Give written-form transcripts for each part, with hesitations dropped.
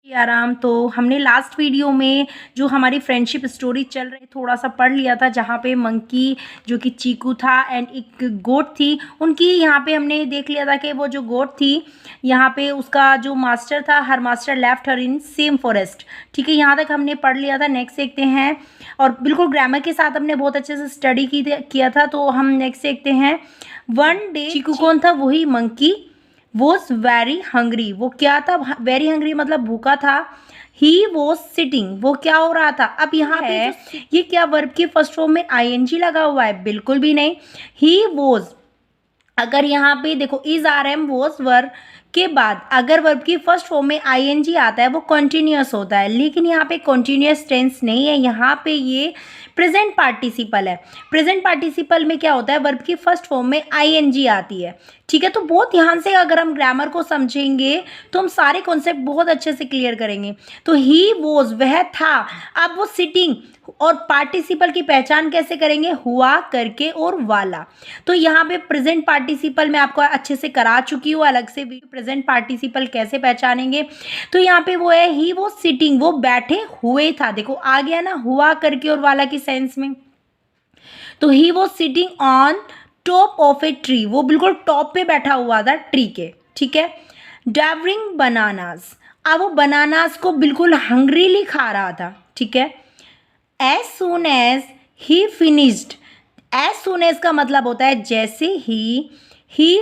आराम। तो हमने लास्ट वीडियो में जो हमारी फ्रेंडशिप स्टोरी चल रही थोड़ा सा पढ़ लिया था, जहाँ पे मंकी जो कि चीकू था एंड एक गोट थी उनकी, यहाँ पे हमने देख लिया था कि वो जो गोट थी यहाँ पे उसका जो मास्टर था, हर master left her in same forest. ठीक है, यहाँ तक हमने पढ़ लिया था। नेक्स्ट देखते हैं, और बिल्कुल ग्रामर के साथ हमने बहुत अच्छे से स्टडी किया था। तो हम नेक्स्ट देखते हैं। वन डे चीकू कौन था? वही मंकी वॉज वेरी हंग्री। वो क्या था? वेरी हंग्री मतलब भूखा था। ही वॉज सिटिंग, वो क्या हो रहा था? अब यहाँ पे ये क्या वर्ब की फर्स्ट फॉर्म में आईएनजी लगा हुआ है? बिल्कुल भी नहीं। ही वॉज, अगर यहाँ पे देखो is are am was verb के बाद अगर वर्ब की फर्स्ट फॉर्म में आईएनजी आता है वो कॉन्टिन्यूअस होता है, लेकिन यहाँ पे कॉन्टिन्यूअस टेंस नहीं है, यहाँ पे ये प्रेजेंट पार्टिसिपल है। प्रेजेंट पार्टिसिपल में क्या होता है? वर्ब की फर्स्ट फॉर्म में आईएनजी आती है। ठीक है, तो बहुत ध्यान से अगर हम ग्रामर को समझेंगे तो हम सारे कॉन्सेप्ट बहुत अच्छे से क्लियर करेंगे। तो ही वॉज, वह था। अब वो सिटिंग, और पार्टिसिपल की पहचान कैसे करेंगे? हुआ, करके और वाला। तो यहाँ पे प्रेजेंट पार्टिसिपल मैं आपको अच्छे से करा चुकी हूँ अलग से। प्रेजेंट पार्टिसिपल कैसे पहचानेंगे? तो यहाँ पे वो है ही वो सिटिंग, वो बैठे हुए था। देखो आ गया ना, हुआ, करके और वाला की सेंस में। तो ही वो sitting on top of a tree, वो बिल्कुल टॉप पे बैठा हुआ था ट्री के। ठीक है, डेवरिंग बनानास, अब वो बनानास को बिल्कुल हंग्रीली खा रहा था। ठीक है, as soon as he finished, as soon as का मतलब होता है जैसे ही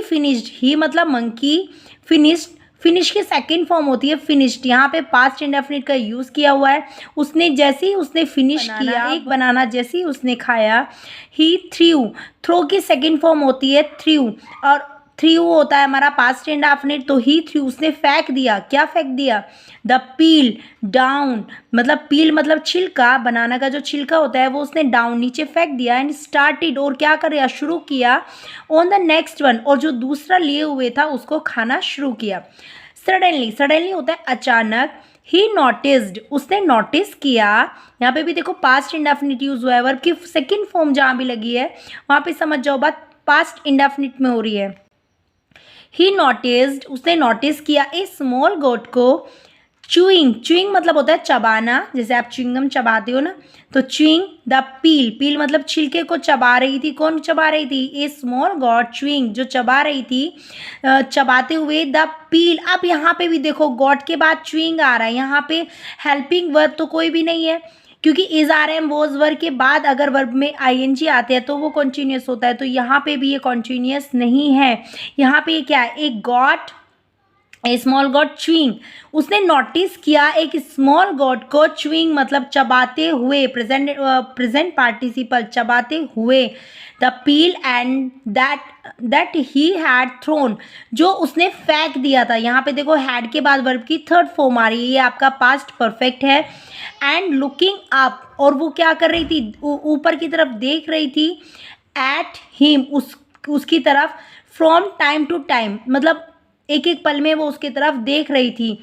फिनिश्ड, ही मतलब मंकी, फिनिश्ड, फिनिश की सेकेंड फॉर्म होती है फिनिश्ड। यहाँ पे पास्ट इंडेफिनिट का यूज़ किया हुआ है। उसने जैसे ही उसने फिनिश किया एक बनाना, जैसे ही उसने खाया, ही थ्रू, थ्रो की सेकेंड फॉर्म होती है थ्रू, और थ्रू होता है हमारा पास्ट इंडेफिनिट। तो ही थ्रू, उसने फेंक दिया। क्या फेंक दिया? द पील डाउन, मतलब पील मतलब छिलका, बनाना का जो छिलका होता है वो उसने डाउन नीचे फेंक दिया। एंड स्टार्टेड, और क्या कर रहा? शुरू किया। ऑन द नेक्स्ट वन, और जो दूसरा लिए हुए था उसको खाना शुरू किया। सडनली, सडनली होता है अचानक। ही नोटिस्ड, उसने नोटिस किया। यहाँ पे भी देखो पास्ट इंडेफिनिट यूज हुआ है। वर्ब की सेकेंड फॉर्म जहाँ भी लगी है वहाँ पे समझ जाओ बात पास्ट इंडेफिनिट में हो रही है। ही नोटिस्ड, उसने नोटिस किया ए स्मॉल गोट को चूइंग, चूइंग मतलब होता है चबाना, जैसे आप च्युइंगम चबाते हो ना, तो चूइंग द पील, पील मतलब छिलके को चबा रही थी। कौन चबा रही थी? ए स्मॉल गॉट चूइंग, जो चबा रही थी, चबाते हुए द पील। अब यहाँ पे भी देखो गॉट के बाद चूइंग आ रहा है। यहाँ पे हेल्पिंग वर्ब तो कोई भी नहीं है, क्योंकि is are am was verb के बाद अगर वर्ब में आईएनजी आते हैं तो वो कॉन्टिन्यूअस होता है। तो यहाँ पे भी ये कॉन्टिन्यूअस नहीं है। यहाँ पे क्या है? एक गॉट, ए स्मॉल गॉड च्यूइंग, उसने नोटिस किया एक स्मॉल गॉड को च्यूइंग मतलब चबाते हुए, प्रेजेंट पार्टिसिपल, चबाते हुए, the peel and that he had thrown, जो उसने फेंक दिया था। यहाँ पे देखो हैड के बाद वर्ब की थर्ड फॉर्म आ रही है, ये आपका पास्ट परफेक्ट है। एंड लुकिंग अप, और वो क्या कर रही थी? ऊपर की तरफ देख रही थी। एट हिम, उसकी तरफ। फ्रॉम टाइम टू टाइम मतलब एक एक पल में वो उसकी तरफ देख रही थी।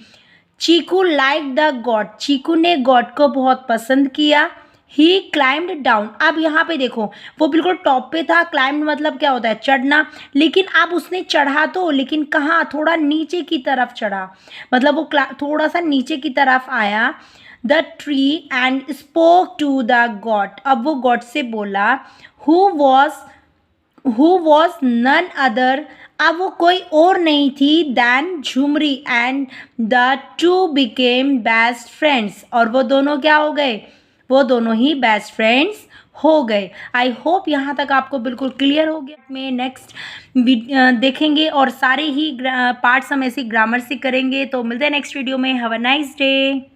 चीकू लाइक द गॉड, चीकू ने गॉड को बहुत पसंद किया। ही क्लाइम्ड डाउन, अब यहाँ पे देखो वो बिल्कुल टॉप पे था। क्लाइम्ड मतलब क्या होता है? चढ़ना। लेकिन अब उसने चढ़ा तो, लेकिन कहाँ? थोड़ा नीचे की तरफ चढ़ा, मतलब वो थोड़ा सा नीचे की तरफ आया। The tree and spoke to the god, अब वो गॉड से बोला। हु वॉज नन अदर, अब वो कोई और नहीं थी than Jhumri, and the two became best friends, और वो दोनों क्या हो गए? वो दोनों ही बेस्ट फ्रेंड्स हो गए। आई होप यहाँ तक आपको बिल्कुल क्लियर हो गया। मैं नेक्स्ट देखेंगे और सारे ही पार्ट्स हम ऐसे ग्रामर से करेंगे। तो मिलते हैं नेक्स्ट वीडियो में। Have a nice day.